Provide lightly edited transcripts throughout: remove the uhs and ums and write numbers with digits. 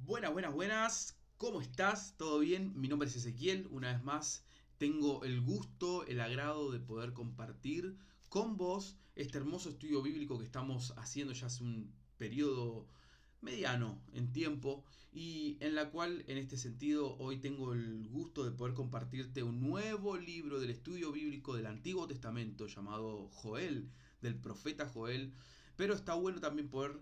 Buenas, buenas, buenas. ¿Cómo estás? ¿Todo bien? Mi nombre es Ezequiel. Una vez más, tengo el gusto, el agrado de poder compartir con vos este hermoso estudio bíblico que estamos haciendo ya hace un periodo mediano en tiempo y en la cual, en este sentido, hoy tengo el gusto de poder compartirte un nuevo libro del estudio bíblico del Antiguo Testamento llamado Joel, del profeta Joel. Pero está bueno también poder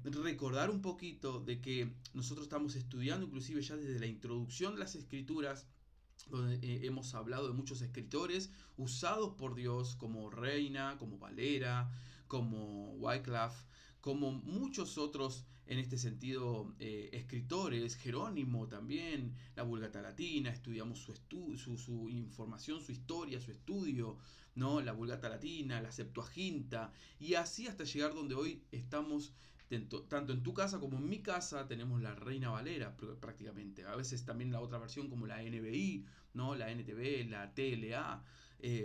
recordar un poquito de que nosotros estamos estudiando inclusive ya desde la introducción de las escrituras, donde hemos hablado de muchos escritores usados por Dios como Reina, como Valera, como Wycliffe, como muchos otros en este sentido escritores, Jerónimo también, la Vulgata Latina, estudiamos su información, su historia, su estudio, ¿no? La Vulgata Latina, la Septuaginta, y así hasta llegar donde hoy estamos. Tanto en tu casa como en mi casa tenemos la Reina Valera prácticamente. A veces también la otra versión como la NBI, ¿no? La NTV, la TLA,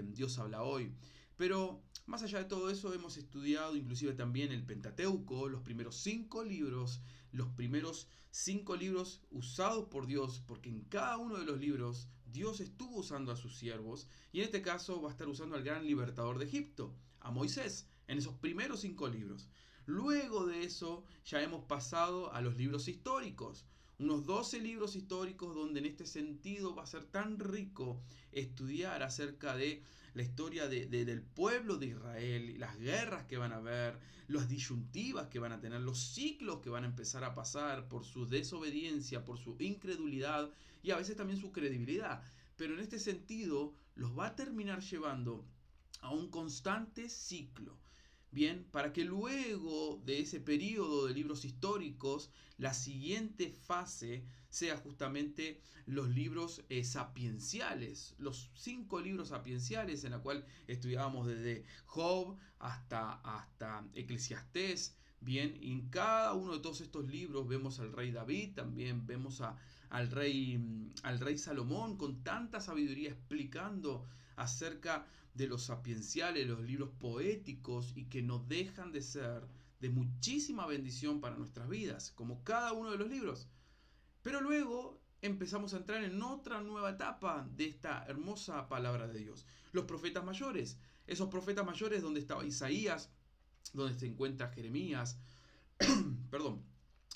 Dios habla hoy. Pero más allá de todo eso hemos estudiado inclusive también el Pentateuco, los primeros cinco libros usados por Dios, porque en cada uno de los libros Dios estuvo usando a sus siervos, y en este caso va a estar usando al gran libertador de Egipto, a Moisés, en esos primeros cinco libros. Luego de eso ya hemos pasado a los libros históricos, unos 12 libros históricos donde en este sentido va a ser tan rico estudiar acerca de la historia del pueblo de Israel, las guerras que van a haber, las disyuntivas que van a tener, los ciclos que van a empezar a pasar por su desobediencia, por su incredulidad y a veces también su credibilidad. Pero en este sentido los va a terminar llevando a un constante ciclo. Bien, para que luego de ese periodo de libros históricos, la siguiente fase sea justamente los libros sapienciales, los 5 libros sapienciales en la cual estudiábamos desde Job hasta Eclesiastés. Bien, y en cada uno de todos estos libros vemos al rey David, también vemos al rey Salomón con tanta sabiduría explicando acerca de los sapienciales, los libros poéticos, y que no dejan de ser de muchísima bendición para nuestras vidas, como cada uno de los libros. Pero luego empezamos a entrar en otra nueva etapa de esta hermosa palabra de Dios. Los profetas mayores, esos profetas mayores donde estaba Isaías, donde se encuentra Jeremías, perdón,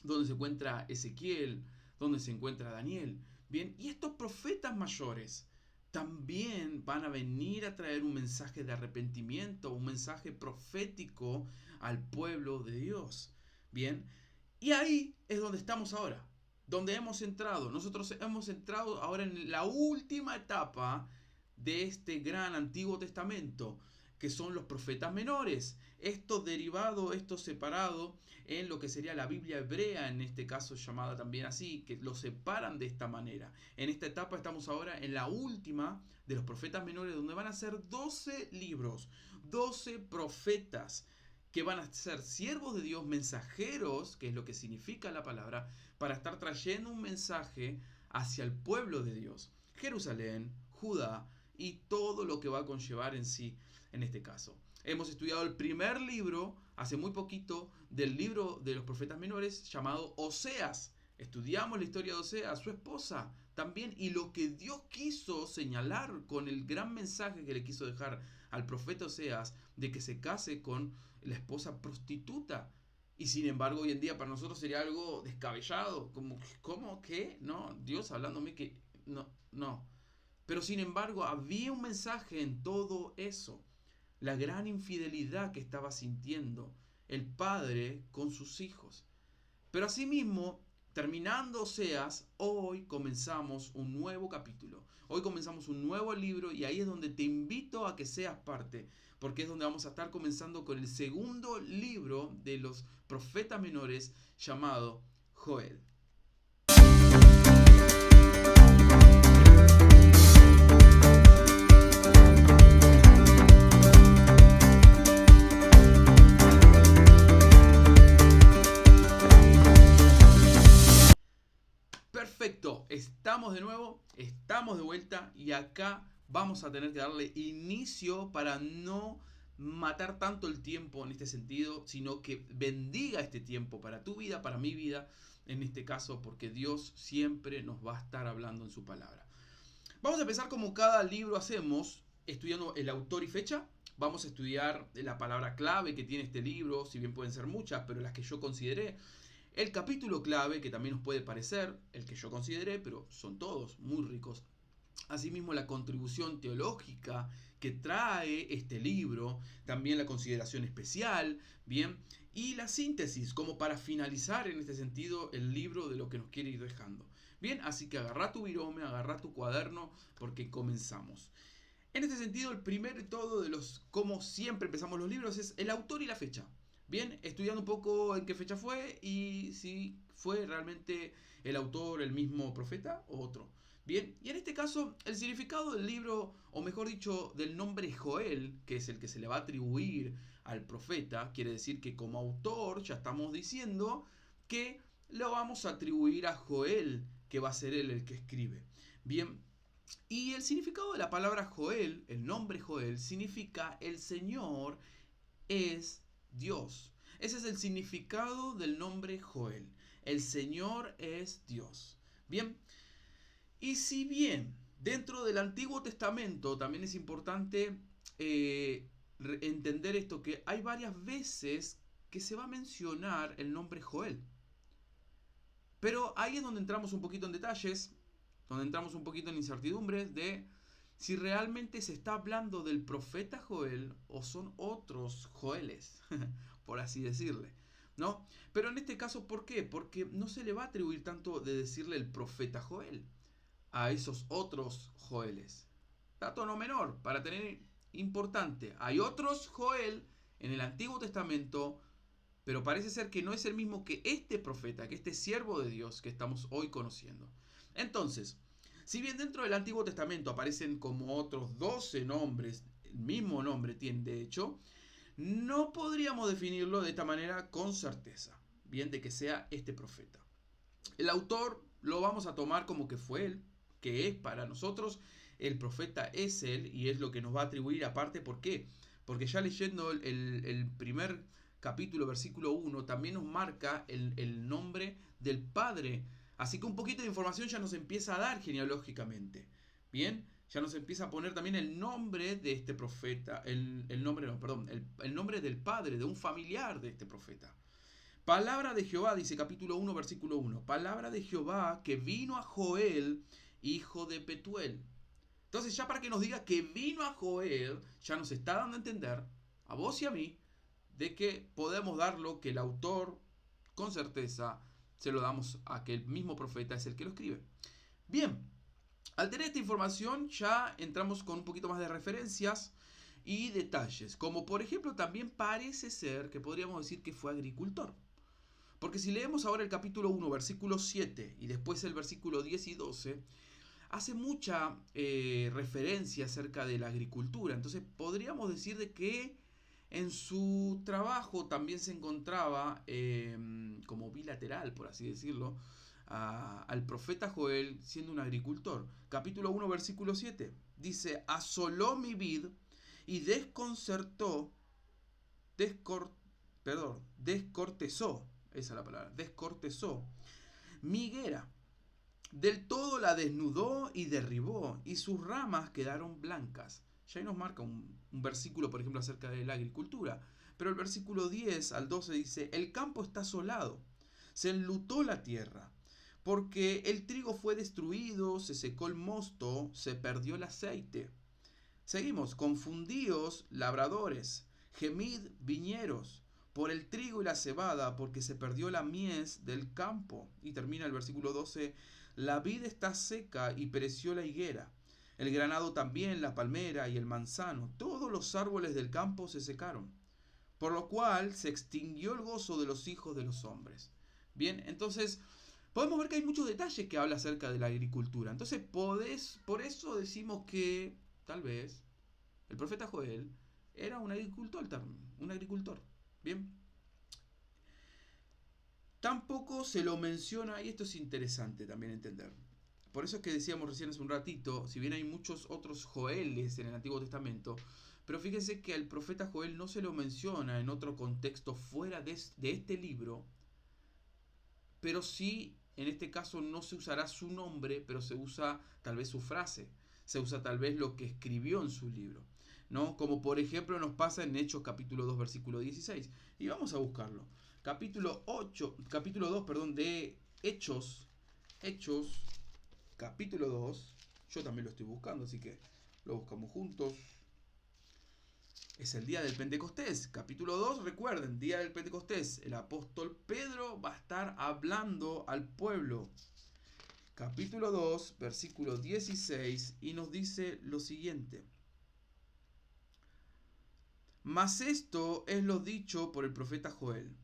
donde se encuentra Ezequiel, donde se encuentra Daniel. Bien, y estos profetas mayores también van a venir a traer un mensaje de arrepentimiento, un mensaje profético al pueblo de Dios. Bien, y ahí es donde estamos ahora, donde hemos entrado. Nosotros hemos entrado ahora en la última etapa de este gran Antiguo Testamento, que son los profetas menores. Esto derivado, esto separado en lo que sería la Biblia hebrea, en este caso llamada también así, que lo separan de esta manera. En esta etapa estamos ahora en la última de los profetas menores, donde van a ser 12 libros, 12 profetas que van a ser siervos de Dios, mensajeros, que es lo que significa la palabra, para estar trayendo un mensaje hacia el pueblo de Dios, Jerusalén, Judá y todo lo que va a conllevar en sí en este caso. Hemos estudiado el primer libro, hace muy poquito, del libro de los profetas menores llamado Oseas. Estudiamos la historia de Oseas, su esposa también, y lo que Dios quiso señalar con el gran mensaje que le quiso dejar al profeta Oseas de que se case con la esposa prostituta. Y sin embargo, hoy en día para nosotros sería algo descabellado, como, ¿cómo? ¿Qué? No, Dios hablándome que... No, no. Pero sin embargo, había un mensaje en todo eso. La gran infidelidad que estaba sintiendo el padre con sus hijos. Pero asimismo, terminando Oseas, hoy comenzamos un nuevo capítulo. Hoy comenzamos un nuevo libro y ahí es donde te invito a que seas parte, porque es donde vamos a estar comenzando con el segundo libro de los profetas menores llamado Joel. Perfecto, estamos de nuevo, estamos de vuelta y acá vamos a tener que darle inicio para no matar tanto el tiempo en este sentido, sino que bendiga este tiempo para tu vida, para mi vida, en este caso, porque Dios siempre nos va a estar hablando en su palabra. Vamos a empezar como cada libro hacemos, estudiando el autor y fecha. Vamos a estudiar la palabra clave que tiene este libro, si bien pueden ser muchas, pero las que yo consideré. El capítulo clave, que también nos puede parecer, el que yo consideré, pero son todos muy ricos. Asimismo, la contribución teológica que trae este libro, también la consideración especial, bien, y la síntesis, como para finalizar en este sentido el libro de lo que nos quiere ir dejando. Bien, así que agarra tu virome, agarra tu cuaderno, porque comenzamos. En este sentido, el primero de todo de los, como siempre empezamos los libros, es el autor y la fecha. Bien, estudiando un poco en qué fecha fue y si fue realmente el autor el mismo profeta o otro. Bien, y en este caso, el significado del libro, o mejor dicho, del nombre Joel, que es el que se le va a atribuir al profeta, quiere decir que como autor ya estamos diciendo que lo vamos a atribuir a Joel, que va a ser él el que escribe. Bien, y el significado de la palabra Joel, el nombre Joel, significa el Señor es Dios. Ese es el significado del nombre Joel. El Señor es Dios. Bien, y si bien dentro del Antiguo Testamento también es importante entender esto, que hay varias veces que se va a mencionar el nombre Joel. Pero ahí es donde entramos un poquito en detalles, donde entramos un poquito en incertidumbres de si realmente se está hablando del profeta Joel o son otros Joeles, por así decirle, ¿no? Pero en este caso, ¿por qué? Porque no se le va a atribuir tanto de decirle el profeta Joel a esos otros Joeles. Dato no menor, para tener importante, hay otros Joel en el Antiguo Testamento, pero parece ser que no es el mismo que este profeta, que este siervo de Dios que estamos hoy conociendo. Entonces, si bien dentro del Antiguo Testamento aparecen como otros 12 nombres, el mismo nombre tiene de hecho, no podríamos definirlo de esta manera con certeza, bien de que sea este profeta. El autor lo vamos a tomar como que fue él, que es para nosotros, el profeta es él y es lo que nos va a atribuir aparte. ¿Por qué? Porque ya leyendo el primer capítulo, versículo 1, también nos marca el nombre del padre. Así que un poquito de información ya nos empieza a dar genealógicamente. Bien, ya nos empieza a poner también el nombre de este profeta, el nombre del padre, de un familiar de este profeta. Palabra de Jehová, dice capítulo 1, versículo 1. Palabra de Jehová que vino a Joel, hijo de Petuel. Entonces ya para que nos diga que vino a Joel, ya nos está dando a entender, a vos y a mí, de que podemos darlo, que el autor, con certeza, se lo damos a que el mismo profeta es el que lo escribe. Bien, al tener esta información ya entramos con un poquito más de referencias y detalles, como por ejemplo también parece ser que podríamos decir que fue agricultor. Porque si leemos ahora el capítulo 1, versículo 7 y después el versículo 10 y 12, hace mucha referencia acerca de la agricultura. Entonces podríamos decir de que en su trabajo también se encontraba como bilateral, por así decirlo, al profeta Joel siendo un agricultor. Capítulo 1, versículo 7. Dice, asoló mi vid y descortezó, esa es la palabra, descortezó mi higuera. Del todo la desnudó y derribó, y sus ramas quedaron blancas. Ya ahí nos marca un versículo, por ejemplo, acerca de la agricultura. Pero el versículo 10 al 12 dice, el campo está asolado, se enlutó la tierra, porque el trigo fue destruido, se secó el mosto, se perdió el aceite. Seguimos, confundíos labradores, gemid viñeros, por el trigo y la cebada, porque se perdió la mies del campo. Y termina el versículo 12, la vid está seca y pereció la higuera. El granado también, la palmera y el manzano, todos los árboles del campo se secaron. Por lo cual se extinguió el gozo de los hijos de los hombres. Bien, entonces podemos ver que hay muchos detalles que habla acerca de la agricultura. Entonces por eso decimos que tal vez el profeta Joel era un agricultor. Bien. Tampoco se lo menciona, y esto es interesante también entender. Por eso es que decíamos recién hace un ratito, si bien hay muchos otros Joeles en el Antiguo Testamento, Pero fíjense que al profeta Joel no se lo menciona en otro contexto fuera de este libro, pero sí, en este caso no se usará su nombre, pero se usa tal vez su frase, se usa tal vez lo que escribió en su libro, ¿no? Como por ejemplo nos pasa en Hechos capítulo 2 versículo 16. Y vamos a buscarlo. Capítulo 2, perdón, de Hechos, capítulo 2, yo también lo estoy buscando, así que lo buscamos juntos. Es el día del Pentecostés, capítulo 2, recuerden, día del Pentecostés, el apóstol Pedro va a estar hablando al pueblo. Capítulo 2, versículo 16, y nos dice lo siguiente. Mas esto es lo dicho por el profeta Joel.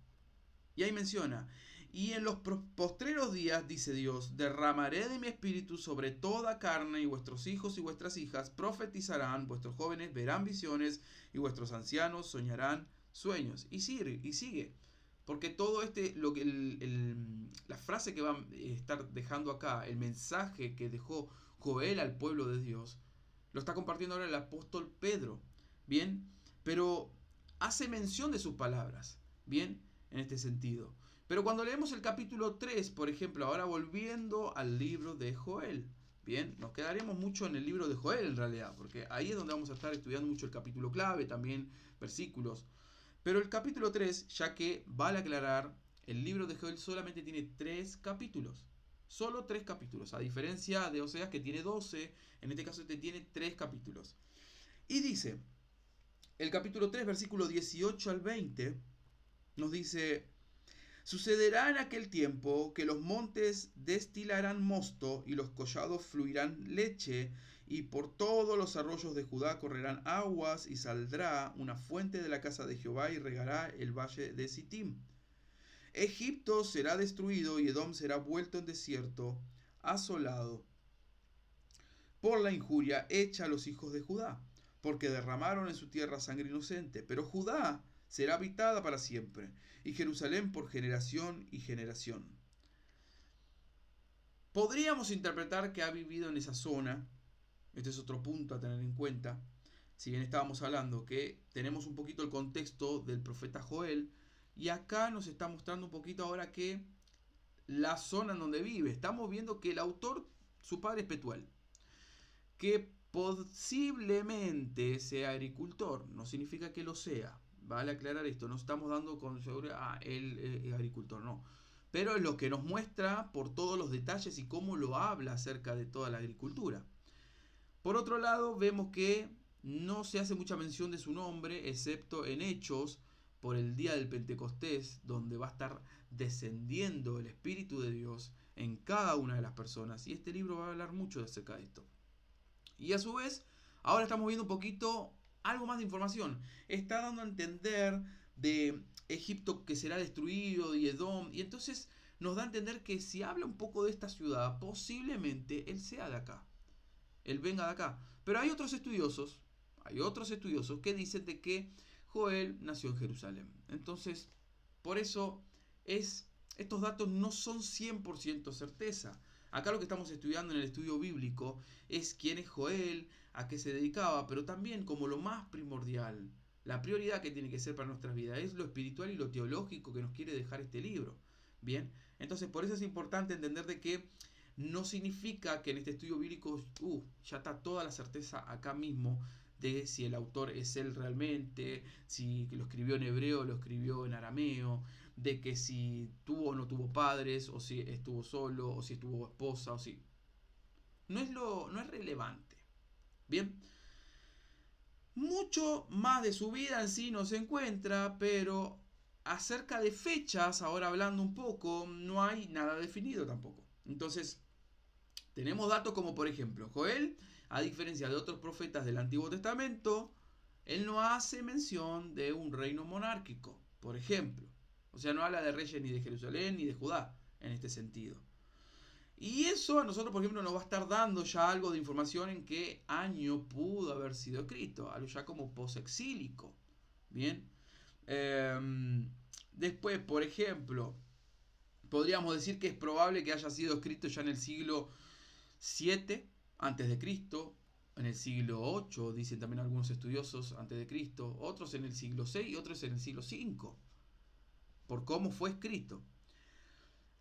Y ahí menciona, y en los postreros días, dice Dios, derramaré de mi espíritu sobre toda carne, y vuestros hijos y vuestras hijas profetizarán, vuestros jóvenes verán visiones, y vuestros ancianos soñarán sueños. Y sigue. Porque todo la frase que va a estar dejando acá, el mensaje que dejó Joel al pueblo de Dios, lo está compartiendo ahora el apóstol Pedro. Bien, pero hace mención de sus palabras. Bien, en este sentido. Pero cuando leemos el capítulo 3, por ejemplo, ahora volviendo al libro de Joel, bien, nos quedaremos mucho en el libro de Joel en realidad, porque ahí es donde vamos a estar estudiando mucho el capítulo clave, también versículos. Pero el capítulo 3, ya que vale aclarar, el libro de Joel solamente tiene 3 capítulos. Solo 3 capítulos, a diferencia de Oseas que tiene 12, en este caso este tiene 3 capítulos. Y dice, el capítulo 3, versículo 18 al 20, nos dice, sucederá en aquel tiempo que los montes destilarán mosto y los collados fluirán leche, y por todos los arroyos de Judá correrán aguas, y saldrá una fuente de la casa de Jehová y regará el valle de Sittim. Egipto será destruido y Edom será vuelto en desierto, asolado, por la injuria hecha a los hijos de Judá, porque derramaron en su tierra sangre inocente. Pero Judá será habitada para siempre, y Jerusalén por generación y generación. Podríamos interpretar que ha vivido en esa zona. Este es otro punto a tener en cuenta. Si bien estábamos hablando que tenemos un poquito el contexto del profeta Joel, y acá nos está mostrando un poquito ahora que la zona en donde vive. Estamos viendo que el autor, su padre es Petuel, que posiblemente sea agricultor, no significa que lo sea. Vale aclarar esto, no estamos dando con seguridad, él es agricultor, no. Pero es lo que nos muestra por todos los detalles y cómo lo habla acerca de toda la agricultura. Por otro lado, vemos que no se hace mucha mención de su nombre, excepto en Hechos, por el día del Pentecostés, donde va a estar descendiendo el Espíritu de Dios en cada una de las personas. Y este libro va a hablar mucho acerca de esto. Y a su vez, ahora estamos viendo un poquito algo más de información. Está dando a entender de Egipto que será destruido y Edom. Y entonces nos da a entender que si habla un poco de esta ciudad, posiblemente él sea de acá. Él venga de acá. Pero hay otros estudiosos que dicen de que Joel nació en Jerusalén. Entonces, por eso estos datos no son 100% certeza. Acá lo que estamos estudiando en el estudio bíblico es quién es Joel, a qué se dedicaba, pero también como lo más primordial, la prioridad que tiene que ser para nuestra vida es lo espiritual y lo teológico que nos quiere dejar este libro. Bien, entonces por eso es importante entender de que no significa que en este estudio bíblico ya está toda la certeza acá mismo de si el autor es él realmente, si lo escribió en hebreo o lo escribió en arameo, de que si tuvo o no tuvo padres, o si estuvo solo, o si estuvo esposa, o si... No es relevante. Bien. Mucho más de su vida en sí no se encuentra, pero acerca de fechas, ahora hablando un poco, no hay nada definido tampoco. Entonces, tenemos datos como por ejemplo, Joel, a diferencia de otros profetas del Antiguo Testamento, él no hace mención de un reino monárquico, por ejemplo. O sea, no habla de reyes ni de Jerusalén ni de Judá en este sentido. Y eso a nosotros, por ejemplo, nos va a estar dando ya algo de información en qué año pudo haber sido escrito, algo ya como posexílico. Bien. Después, por ejemplo, podríamos decir que es probable que haya sido escrito ya en el siglo 7 antes de Cristo, en el siglo 8, dicen también algunos estudiosos antes de Cristo, otros en el siglo 6 y otros en el siglo 5, por cómo fue escrito.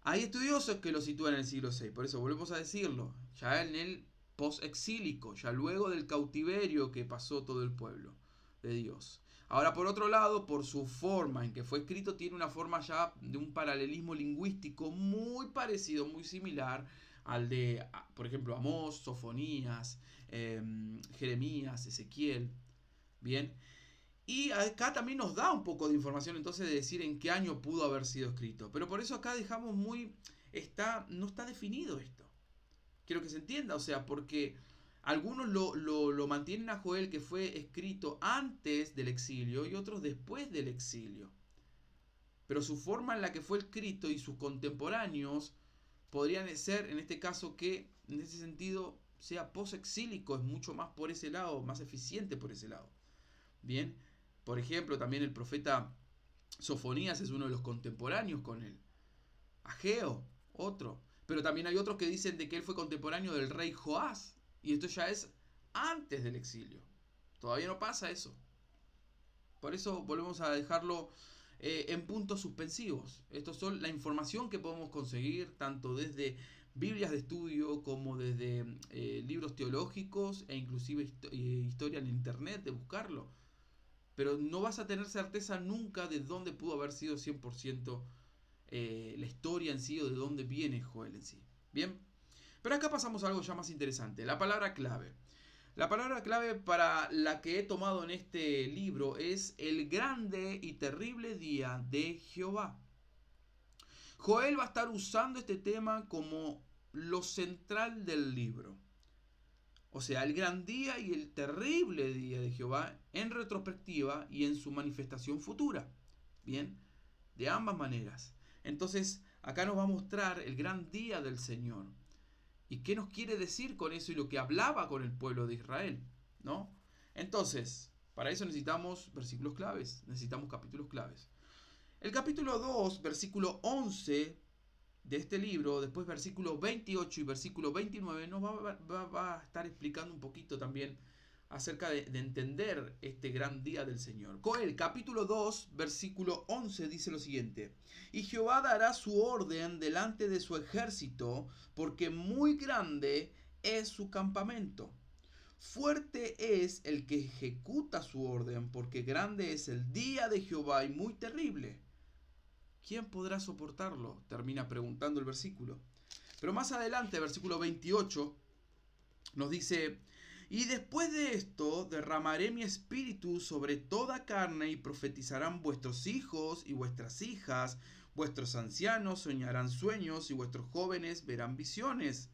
Hay estudiosos que lo sitúan en el siglo 6, por eso volvemos a decirlo, ya en el post-exílico, ya luego del cautiverio que pasó todo el pueblo de Dios. Ahora, por otro lado, por su forma en que fue escrito, tiene una forma ya de un paralelismo lingüístico muy parecido, muy similar al de, por ejemplo, Amós, Sofonías, Jeremías, Ezequiel. Bien. Y acá también nos da un poco de información entonces de decir en qué año pudo haber sido escrito. Pero por eso acá dejamos no está definido esto. Quiero que se entienda, o sea, porque algunos lo mantienen a Joel que fue escrito antes del exilio y otros después del exilio. Pero su forma en la que fue escrito y sus contemporáneos podrían ser, en este caso, que en ese sentido sea post-exílico, es mucho más por ese lado, más eficiente por ese lado. Bien, por ejemplo, también el profeta Sofonías es uno de los contemporáneos con él. Ageo, otro. Pero también hay otros que dicen de que él fue contemporáneo del rey Joás. Y esto ya es antes del exilio. Todavía no pasa eso. Por eso volvemos a dejarlo en puntos suspensivos. Estos son la información que podemos conseguir tanto desde Biblias de estudio como desde libros teológicos e inclusive historia en internet de buscarlo. Pero no vas a tener certeza nunca de dónde pudo haber sido 100% la historia en sí o de dónde viene Joel en sí. Bien, pero acá pasamos a algo ya más interesante, la palabra clave. La palabra clave para la que he tomado en este libro es el grande y terrible día de Jehová. Joel va a estar usando este tema como lo central del libro. O sea, el gran día y el terrible día de Jehová en retrospectiva y en su manifestación futura. Bien, de ambas maneras. Entonces, acá nos va a mostrar el gran día del Señor. ¿Y qué nos quiere decir con eso y lo que hablaba con el pueblo de Israel? ¿No? Entonces, para eso necesitamos versículos claves, necesitamos capítulos claves. El capítulo 2, versículo 11 de este libro, después versículo 28 y versículo 29, nos va a estar explicando un poquito también acerca de entender este gran día del Señor. Joel, capítulo 2, versículo 11 dice lo siguiente: y Jehová dará su orden delante de su ejército, porque muy grande es su campamento. Fuerte es el que ejecuta su orden, porque grande es el día de Jehová y muy terrible. ¿Quién podrá soportarlo? Termina preguntando el versículo. Pero más adelante, versículo 28, nos dice: y después de esto derramaré mi espíritu sobre toda carne y profetizarán vuestros hijos y vuestras hijas, vuestros ancianos soñarán sueños y vuestros jóvenes verán visiones.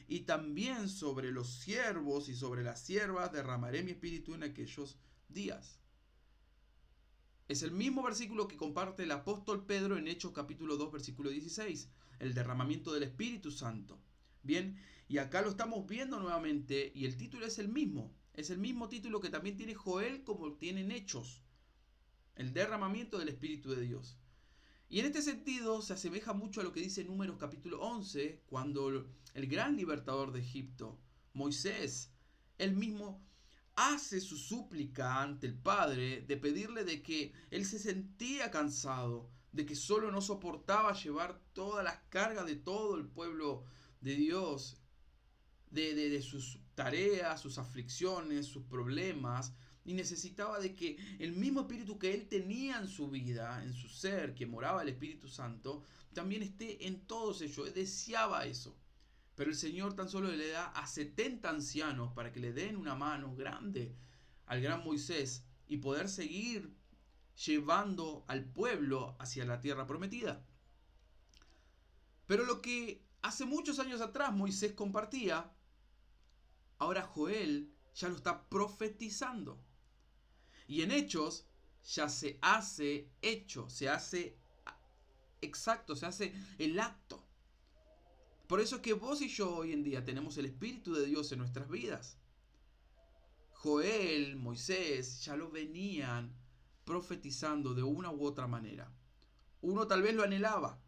Y también sobre los siervos y sobre las siervas derramaré mi espíritu en aquellos días. Es el mismo versículo que comparte el apóstol Pedro en Hechos capítulo 2 versículo 16, el derramamiento del Espíritu Santo. Bien, y acá lo estamos viendo nuevamente y el título es el mismo título que también tiene Joel como tiene en Hechos, el derramamiento del Espíritu de Dios. Y en este sentido se asemeja mucho a lo que dice Números capítulo 11, cuando el gran libertador de Egipto, Moisés, él mismo hace su súplica ante el Padre de pedirle de que él se sentía cansado, de que solo no soportaba llevar todas las cargas de todo el pueblo de Dios, de sus tareas, sus aflicciones, sus problemas, y necesitaba de que el mismo espíritu que él tenía en su vida, en su ser, que moraba el Espíritu Santo, también esté en todos ellos. Él deseaba eso. Pero el Señor tan solo le da a 70 ancianos para que le den una mano grande al gran Moisés y poder seguir llevando al pueblo hacia la tierra prometida. Pero lo que hace muchos años atrás Moisés compartía, ahora Joel ya lo está profetizando. Y en Hechos ya se hace hecho, se hace exacto, se hace el acto. Por eso es que vos y yo hoy en día tenemos el Espíritu de Dios en nuestras vidas. Joel, Moisés, ya lo venían profetizando de una u otra manera. Uno tal vez lo anhelaba,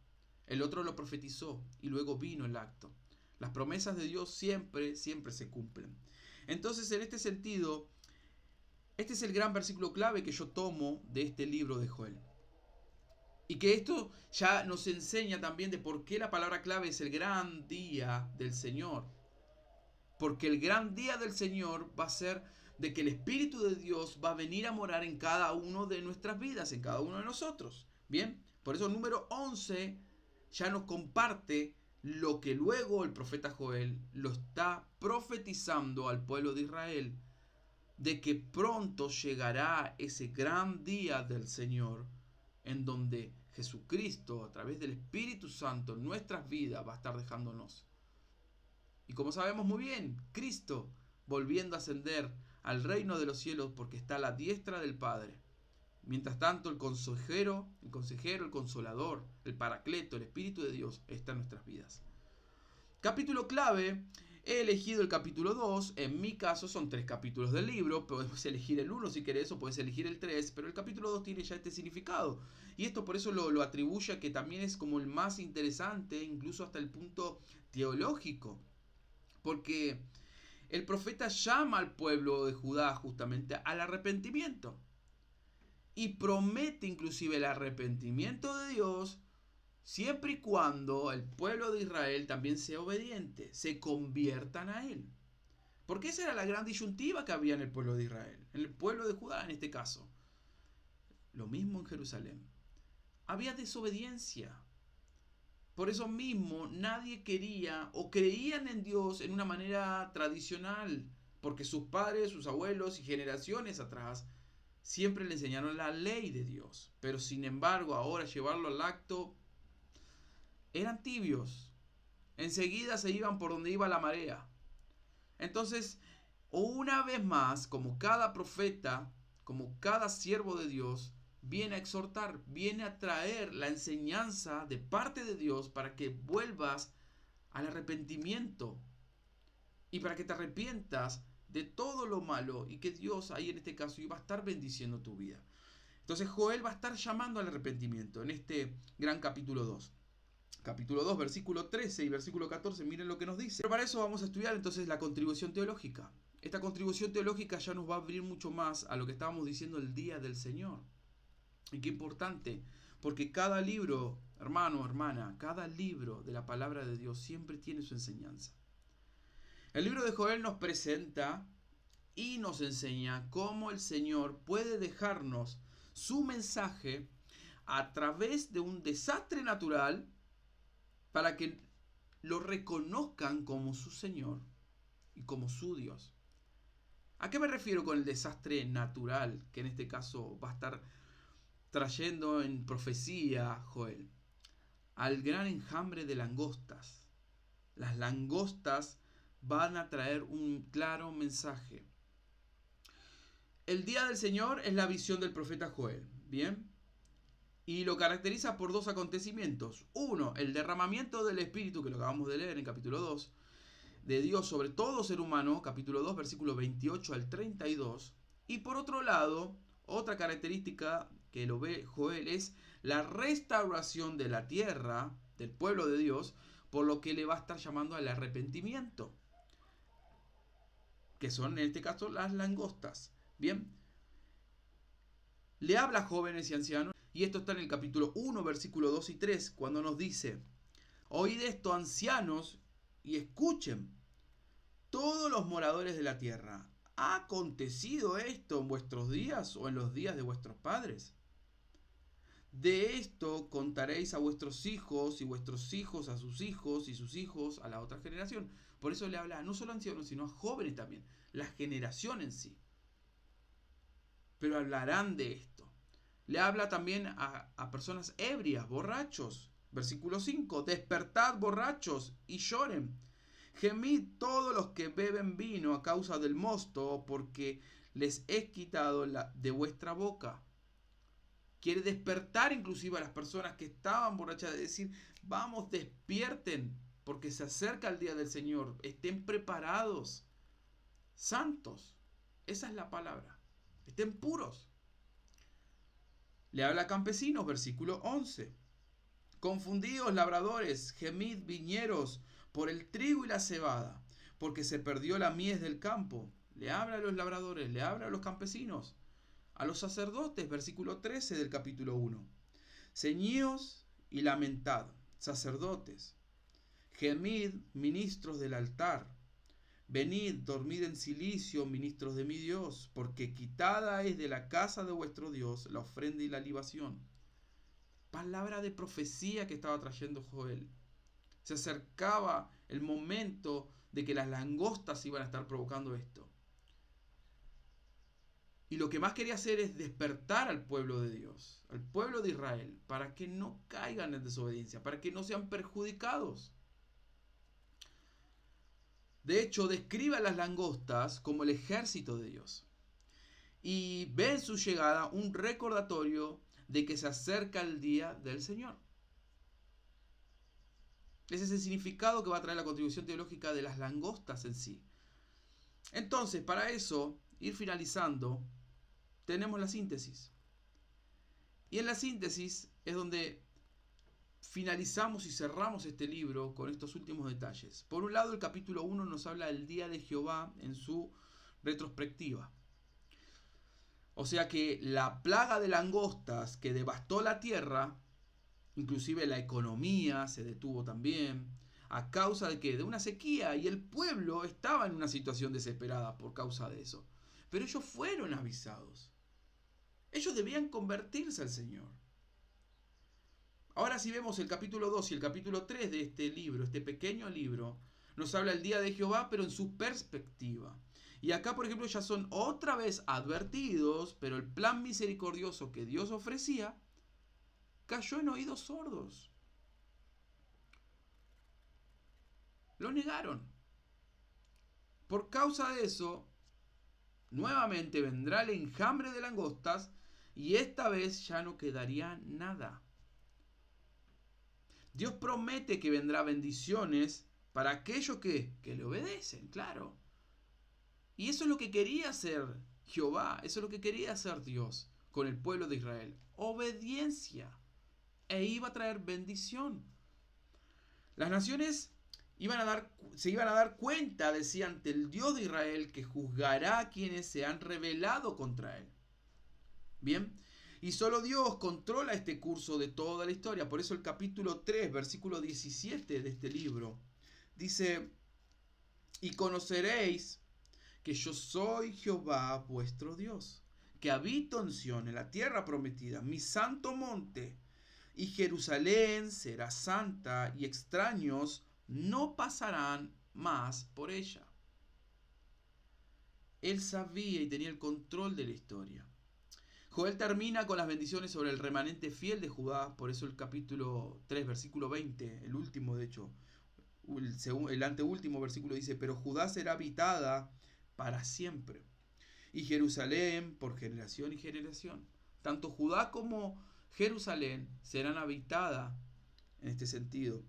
el otro lo profetizó y luego vino el acto. Las promesas de Dios siempre se cumplen. Entonces, en este sentido, este es el gran versículo clave que yo tomo de este libro de Joel. Y que esto ya nos enseña también de por qué la palabra clave es el gran día del Señor. Porque el gran día del Señor va a ser de que el Espíritu de Dios va a venir a morar en cada uno de nuestras vidas, en cada uno de nosotros. Bien, por eso el número 11 ya nos comparte lo que luego el profeta Joel lo está profetizando al pueblo de Israel, de que pronto llegará ese gran día del Señor, en donde Jesucristo, a través del Espíritu Santo, en nuestras vidas va a estar dejándonos. Y como sabemos muy bien, Cristo volviendo a ascender al reino de los cielos porque está a la diestra del Padre. Mientras tanto, el consejero, el consolador, el paracleto, el Espíritu de Dios está en nuestras vidas. Capítulo clave. He elegido el capítulo 2, en mi caso son 3 capítulos del libro, podemos elegir el 1 si querés o podés elegir el 3, pero el capítulo 2 tiene ya este significado. Y esto por eso lo atribuye a que también es como el más interesante, incluso hasta el punto teológico. Porque el profeta llama al pueblo de Judá justamente al arrepentimiento. Y promete inclusive el arrepentimiento de Dios siempre y cuando el pueblo de Israel también sea obediente, se conviertan a él. Porque esa era la gran disyuntiva que había en el pueblo de Israel, en el pueblo de Judá en este caso. Lo mismo en Jerusalén. Había desobediencia. Por eso mismo nadie quería o creían en Dios en una manera tradicional, porque sus padres, sus abuelos y generaciones atrás siempre le enseñaron la ley de Dios. Pero sin embargo ahora llevarlo al acto eran tibios. Enseguida se iban por donde iba la marea. Entonces, una vez más, como cada profeta, como cada siervo de Dios, viene a exhortar, viene a traer la enseñanza de parte de Dios para que vuelvas al arrepentimiento y para que te arrepientas de todo lo malo y que Dios ahí en este caso iba a estar bendiciendo tu vida. Entonces Joel va a estar llamando al arrepentimiento en este gran capítulo 2. Capítulo 2, versículo 13 y versículo 14, miren lo que nos dice. Pero para eso vamos a estudiar entonces la contribución teológica. Esta contribución teológica ya nos va a abrir mucho más a lo que estábamos diciendo el día del Señor. Y qué importante, porque cada libro, hermano, hermana, cada libro de la palabra de Dios siempre tiene su enseñanza. El libro de Joel nos presenta y nos enseña cómo el Señor puede dejarnos su mensaje a través de un desastre natural para que lo reconozcan como su Señor y como su Dios. ¿A qué me refiero con el desastre natural que en este caso va a estar trayendo en profecía Joel? Al gran enjambre de langostas. Las langostas van a traer un claro mensaje. El día del Señor es la visión del profeta Joel, ¿bien? Y lo caracteriza por 2 acontecimientos. Uno, el derramamiento del Espíritu, que lo acabamos de leer en capítulo 2, de Dios sobre todo ser humano, capítulo 2, versículo 28 al 32. Y por otro lado, otra característica que lo ve Joel es la restauración de la tierra, del pueblo de Dios, por lo que le va a estar llamando al arrepentimiento, que son en este caso las langostas. Bien, le habla a jóvenes y ancianos, y esto está en el capítulo 1, versículo 2 y 3, cuando nos dice: oíd esto, ancianos, y escuchen, todos los moradores de la tierra. ¿Ha acontecido esto en vuestros días o en los días de vuestros padres? De esto contaréis a vuestros hijos y vuestros hijos a sus hijos y sus hijos a la otra generación. Por eso le habla no solo a ancianos, sino a jóvenes también, la generación en sí. Pero hablarán de esto. Le habla también a personas ebrias, borrachos. Versículo 5. Despertad, borrachos, y lloren. Gemid todos los que beben vino a causa del mosto, porque les he quitado de vuestra boca. Quiere despertar inclusive a las personas que estaban borrachas, de decir: vamos, despierten, porque se acerca el día del Señor. Estén preparados, santos. Esa es la palabra. Estén puros. Le habla a campesinos, versículo 11. Confundíos, labradores, gemid, viñeros, por el trigo y la cebada, porque se perdió la mies del campo. le habla a los labradores, le habla a los campesinos, a los sacerdotes, versículo 13 del capítulo 1. Ceñíos y lamentad, sacerdotes, gemid, ministros del altar, venid, dormid en silicio, ministros de mi Dios, porque quitada es de la casa de vuestro Dios la ofrenda y la libación. Palabra de profecía que estaba trayendo Joel. Se acercaba el momento de que las langostas iban a estar provocando esto. Y lo que más quería hacer es despertar al pueblo de Dios, al pueblo de Israel, para que no caigan en desobediencia, para que no sean perjudicados. De hecho, describe a las langostas como el ejército de Dios. Y ve en su llegada un recordatorio de que se acerca el día del Señor. Ese es el significado que va a traer la contribución teológica de las langostas en sí. Entonces, para eso, ir finalizando, tenemos la síntesis. Y en la síntesis es donde finalizamos y cerramos este libro con estos últimos detalles. Por un lado, el capítulo 1 nos habla del día de Jehová en su retrospectiva. O sea que la plaga de langostas que devastó la tierra, inclusive la economía se detuvo también, a causa de ¿qué? De una sequía, y el pueblo estaba en una situación desesperada por causa de eso. Pero ellos fueron avisados. Ellos debían convertirse al Señor. Ahora si vemos el capítulo 2 y el capítulo 3 de este libro, este pequeño libro, nos habla el día de Jehová, pero en su perspectiva. Y acá, por ejemplo, ya son otra vez advertidos, pero el plan misericordioso que Dios ofrecía cayó en oídos sordos. Lo negaron. Por causa de eso, nuevamente vendrá el enjambre de langostas y esta vez ya no quedaría nada. Dios promete que vendrá bendiciones para aquellos que le obedecen, claro. Y eso es lo que quería hacer Jehová, eso es lo que quería hacer Dios con el pueblo de Israel. Obediencia. E iba a traer bendición. Las naciones se iban a dar cuenta, decía, ante el Dios de Israel, que juzgará a quienes se han rebelado contra él. Bien, y solo Dios controla este curso de toda la historia. Por eso el capítulo 3, versículo 17 de este libro, dice: y conoceréis que yo soy Jehová vuestro Dios, que habito en Sión, en la tierra prometida, mi santo monte, y Jerusalén será santa, y extraños no pasarán más por ella. Él sabía y tenía el control de la historia. Joel termina con las bendiciones sobre el remanente fiel de Judá, por eso el capítulo 3, versículo 20, el último de hecho, el anteúltimo versículo dice: pero Judá será habitada para siempre, y Jerusalén por generación y generación. Tanto Judá como Jerusalén serán habitadas, en este sentido,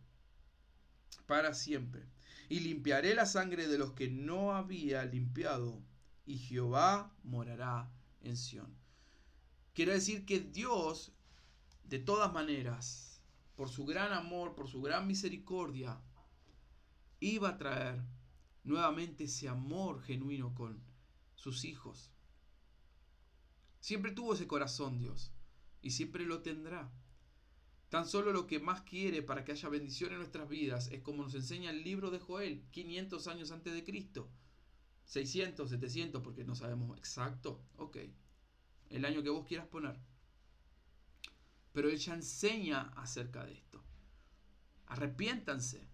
para siempre. Y limpiaré la sangre de los que no había limpiado, y Jehová morará en Sión. Quiere decir que Dios, de todas maneras, por su gran amor, por su gran misericordia, iba a traer nuevamente ese amor genuino con sus hijos. Siempre tuvo ese corazón Dios, y siempre lo tendrá. Tan solo lo que más quiere para que haya bendición en nuestras vidas es como nos enseña el libro de Joel, 500 años antes de Cristo. 600, 700, porque no sabemos exacto. Ok, el año que vos quieras poner. Pero Él ya enseña acerca de esto. Arrepiéntanse.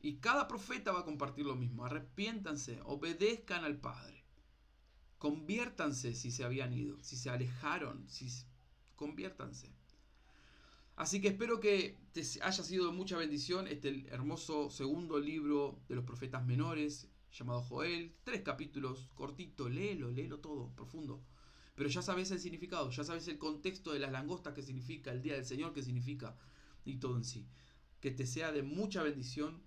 Y cada profeta va a compartir lo mismo. Arrepiéntanse, obedezcan al Padre. Conviértanse si se habían ido, si se alejaron, conviértanse. Así que espero que te haya sido de mucha bendición este hermoso segundo libro de los profetas menores, llamado Joel. 3 capítulos, cortito, léelo todo, profundo. Pero ya sabes el significado, ya sabes el contexto de las langostas, que significa, el día del Señor, que significa, y todo en sí. Que te sea de mucha bendición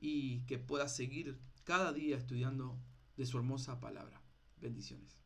y que puedas seguir cada día estudiando de su hermosa palabra. Bendiciones.